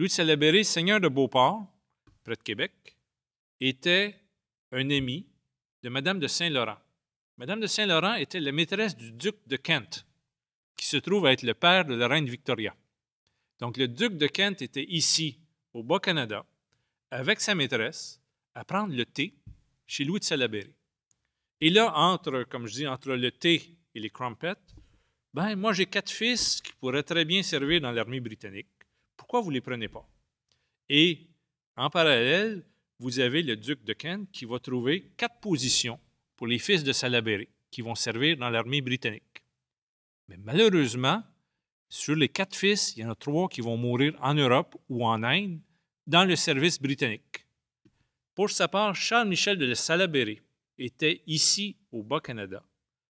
Louis de Salaberry, seigneur de Beauport, près de Québec, était un ami de Madame de Saint-Laurent. Madame de Saint-Laurent était la maîtresse du duc de Kent, qui se trouve être le père de la reine Victoria. Donc, le duc de Kent était ici, au Bas-Canada, avec sa maîtresse, à prendre le thé chez Louis de Salaberry. Et là, comme je dis, entre le thé et les crumpets, ben, moi, j'ai 4 fils qui pourraient très bien servir dans l'armée britannique. Pourquoi vous ne les prenez pas? Et, en parallèle, vous avez le duc de Kent qui va trouver 4 positions pour les fils de Salaberry qui vont servir dans l'armée britannique. Mais malheureusement, sur les 4 fils, il y en a 3 qui vont mourir en Europe ou en Inde dans le service britannique. Pour sa part, Charles-Michel de Salaberry était ici au Bas-Canada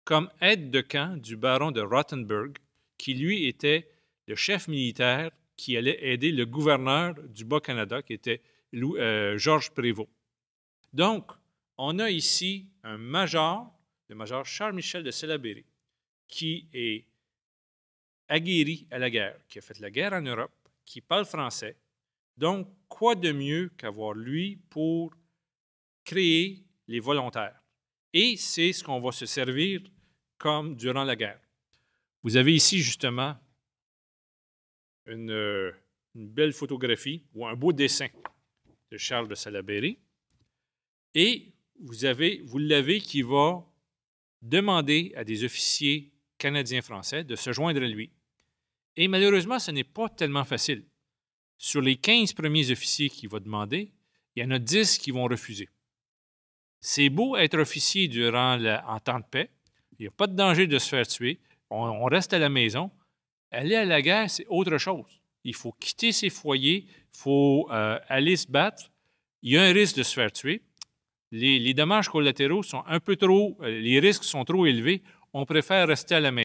comme aide de camp du baron de Rothenburg, qui lui était le chef militaire qui allait aider le gouverneur du Bas-Canada, qui était Georges Prévost. Donc, on a ici un major, le major Charles-Michel de Salaberry, qui est aguerri à la guerre, qui a fait la guerre en Europe, qui parle français. Donc, quoi de mieux qu'avoir lui pour créer les volontaires? Et c'est ce qu'on va se servir comme durant la guerre. Vous avez ici, justement, une belle photographie ou un beau dessin de Charles de Salaberry. Et vous l'avez qui va demander à des officiers canadiens-français de se joindre à lui. Et malheureusement, ce n'est pas tellement facile. Sur les 15 premiers officiers qu'il va demander, il y en a 10 qui vont refuser. C'est beau être officier en temps de paix. Il n'y a pas de danger de se faire tuer. On reste à la maison. Aller à la guerre, c'est autre chose. Il faut quitter ses foyers, il faut aller se battre. Il y a un risque de se faire tuer. Les dommages collatéraux sont un peu trop, les risques sont trop élevés. On préfère rester à la maison.